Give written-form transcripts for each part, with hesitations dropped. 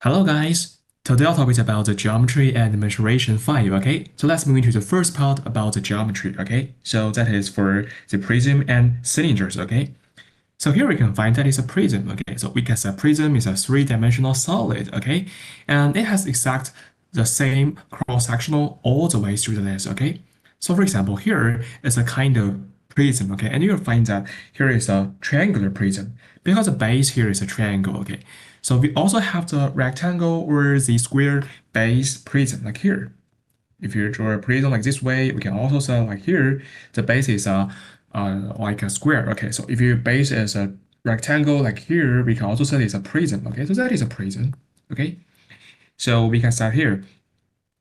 Hello guys, today our topic is about the geometry and mensuration 5, okay? So let's move into the first part about the geometry, okay? So that is for the prism and cylinders, okay? So here we can find that is a prism, okay? So we can say prism is a three-dimensional solid, okay? And it has exact the same cross-sectional all the way through the lens, okay? So for example, here is a kind of prism, okay? And you'll find that here is a triangular prism because the base here is a triangle, okay? So we also have the rectangle or the square base prism like here. If you draw a prism like this way, we can also say like here, the base is like a square. Okay, so if your base is a rectangle like here, we can also say it's a prism. Okay, so that is a prism. Okay, so we can start here.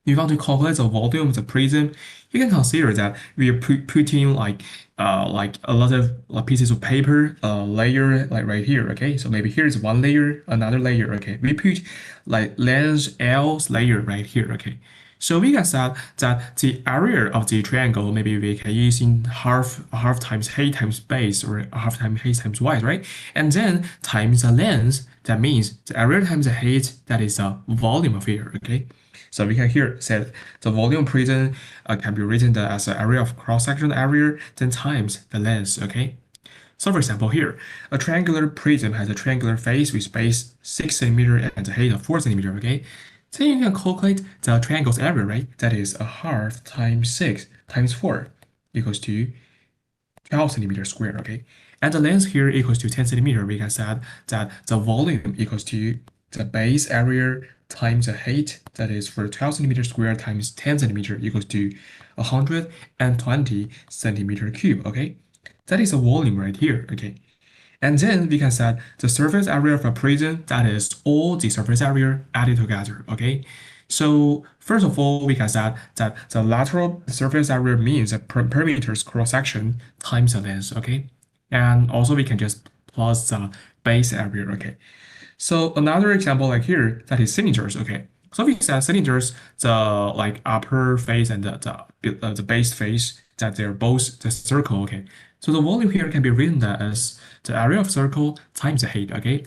If you want to calculate the volume of the prism, you can consider that we are putting like a lot of pieces of paper, layer like right here. Okay, so maybe here is one layer, another layer. Okay, we put like length L's layer right here. Okay, so we can say that the area of the triangle maybe we can use in half times height times base or half times height times width, right? And then times the length. That means the area times the height. That is the volume of here. Okay. So we can here say the volume prism can be written as the area of cross-section area then times the length, okay? So for example here, a triangular prism has a triangular face with base 6 centimeter and a height of 4 centimeter, okay? Then you can calculate the triangle's area, right? That is a half times 6 times 4 equals to 12 centimeter square, okay? And the length here equals to 10 centimeter. We can say that the volume equals to the base area times the height, that is for 12 centimeter square times 10 centimeter equals to 120 centimeter cube, okay? That is a volume right here, okay? And then we can set the surface area of a prism, that is all the surface area added together, okay? So first of all, we can set that the lateral surface area means the perimeter's cross-section times the length, okay? And also we can just plus the base area, okay? So another example like here, that is cylinders, okay? So we said cylinders, the like upper face and the base face, that they're both the circle, okay? So the volume here can be written as the area of circle times the height, okay?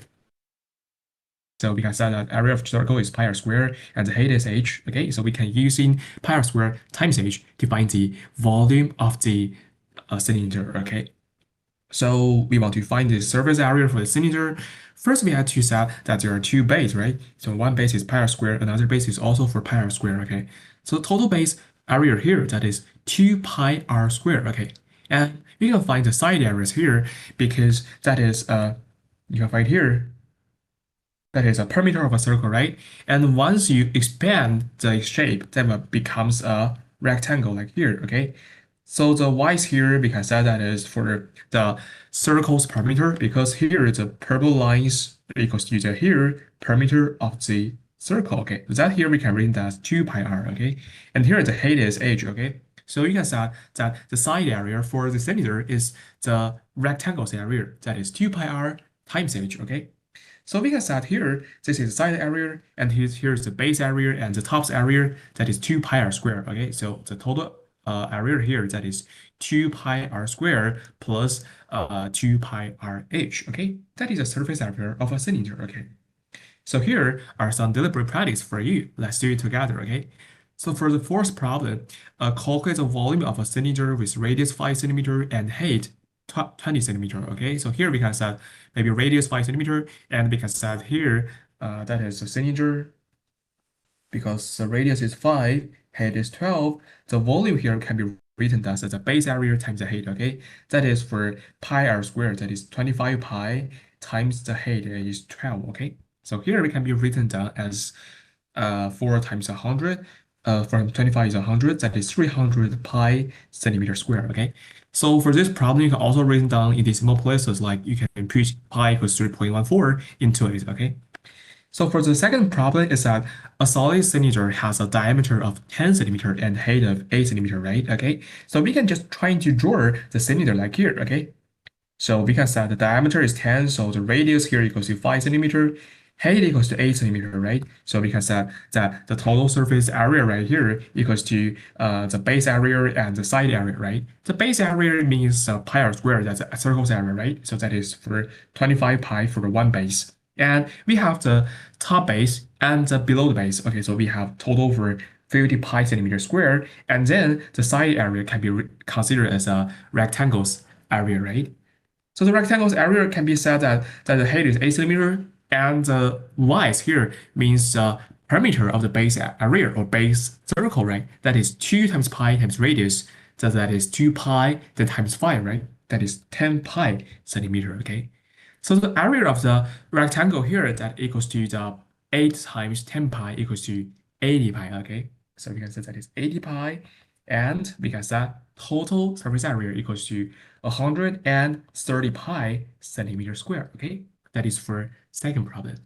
So we can say that area of circle is pi r square and the height is h, okay? So we can use in pi r square times h to find the volume of the cylinder, okay? So we want to find the surface area for the cylinder. First, we have to set that there are two bases, right? So one base is pi r square, another base is also for pi r square, okay? So the total base area here, that is 2 pi r square, okay? And you can find the side areas here because that is, you can find here, that is a perimeter of a circle, right? And once you expand the shape, that becomes a rectangle like here, okay? So the white here, we can say that is for the circle's perimeter because here the purple lines equals to the here perimeter of the circle, okay? So that here we can read that as 2 pi r, okay? And here the height is h, okay? So you can say that the side area for the cylinder is the rectangle's area, that is 2 pi r times h, okay? So we can set here, this is the side area, and here's the base area and the top's area, that is 2 pi r squared, okay? So the total area here, that is 2 pi r squared plus 2 pi r h, okay? That is the surface area of a cylinder, okay? So here are some deliberate practice for you. Let's do it together, okay? So for the fourth problem, calculate the volume of a cylinder with radius 5 centimeter and height 20 centimeter, okay? So here we can set maybe radius 5 centimeter, and we can set here, that is a cylinder, because the radius is 5, height is 12, the volume here can be written as the base area times the height, okay? That is for pi r squared, that is 25 pi times the height, that is 12, okay? So here we can be written down as 4 times 100, from 25 is 100, that is 300 pi centimeter square, okay? So for this problem, you can also write down in decimal places, like you can put pi equals 3.14 into it, okay? So for the second problem is that a solid cylinder has a diameter of 10 centimeter and height of 8 centimeter, right? Okay, so we can just try to draw the cylinder like here, okay? So we can set the diameter is 10, so the radius here equals to 5 centimeter, height equals to 8 centimeter, right? So we can set that the total surface area right here equals to the base area and the side area, right? The base area means pi r squared, that's a circle's area, right? So that is for 25 pi for one base. And we have the top base and below the base. Okay, so we have total for 50 pi centimeter square, and then the side area can be considered as a rectangle's area, right? So the rectangle's area can be said that the height is 8 centimeter, and the y here means perimeter of the base area or base circle, right? That is 2 times pi times radius, so that is 2 pi then times 5, right? That is 10 pi centimeter, okay? So the area of the rectangle here that equals to the 8 times 10 pi equals to 80 pi, okay? So we can say that is 80 pi, and we can say total surface area equals to 130 pi centimeter square, okay? That is for second problem.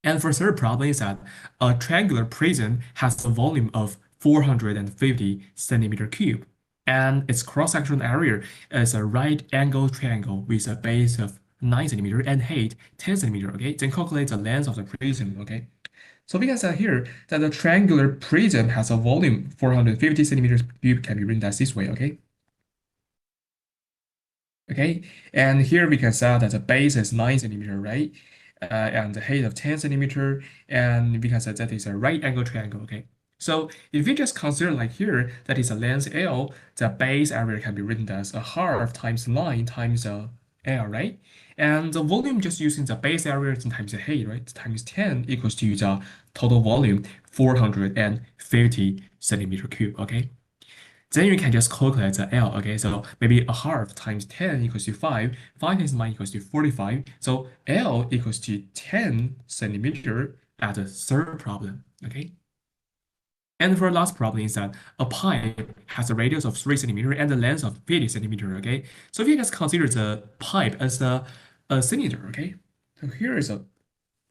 And for third problem is that a triangular prism has a volume of 450 centimeter cube, and its cross-sectional area is a right angle triangle with a base of 9 centimeter and height 10 centimeter, okay? Then calculate the length of the prism, okay? So we can say here that the triangular prism has a volume 450 centimeters cube can be written as this way, okay? Okay, and here we can say that the base is 9 centimeter, right? And the height of 10 centimeter, and we can say that is a right angle triangle, okay? So if we just consider like here, that is a length L, the base area can be written as a half times 9 times L, right? And the volume just using the base area times the height, right? Times 10 equals to the total volume 450 centimeter cube, okay? Then you can just calculate the L, okay? So maybe a half times 10 equals to 5, 5 times 9 equals to 45. So L equals to 10 centimeter at the third problem, okay? And for the last problem is that a pipe has a radius of 3 centimeter and a length of 50 centimeter, okay? So if you just consider the pipe as a cylinder, okay? So here is a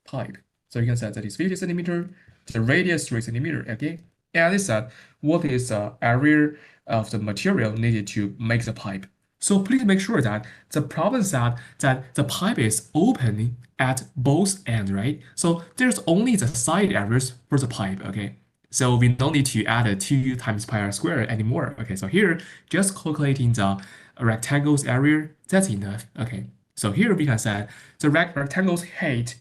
pipe. So you can say that is 50 centimeter, the radius 3 centimeter, okay? And it's that what is the area of the material needed to make the pipe. So please make sure that the problem is that the pipe is open at both ends, right? So there's only the side areas for the pipe, okay? So we don't need to add a 2 times pi r squared anymore. Okay, so here, just calculating the rectangle's area, that's enough. Okay, so here we can say the rectangle's height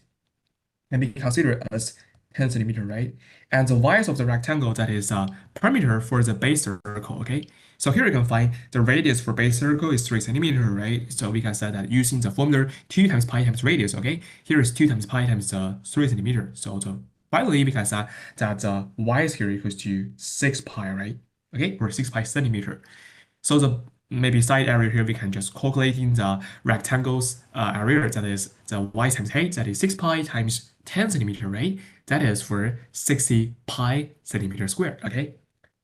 can be considered as 10 centimeter, right? And the width of the rectangle, that is perimeter for the base circle, okay? So here you can find the radius for base circle is 3 centimeter, right? So we can say that using the formula 2 times pi times radius, okay? Here is 2 times pi times 3 centimeter. So finally, we can say that the width here equals to 6 pi, right? Okay, or 6 pi centimeter. So the maybe side area here, we can just calculating the rectangle's area, that is the y times height, that is 6 pi times 10 centimeter, right? That is for 60 pi centimeter squared, okay?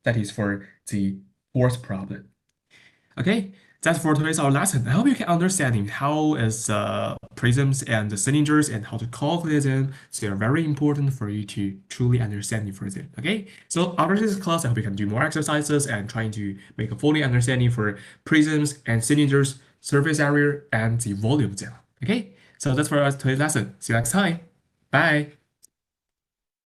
That is for the fourth problem. Okay, that's for today's our lesson. I hope you can understand how is prisms and the cylinders and how to calculate them. So they are very important for you to truly understand for them. Okay, so after this class, I hope you can do more exercises and trying to make a fully understanding for prisms and cylinders, surface area, and the volume them. Okay, so that's for today's lesson. See you next time. Bye.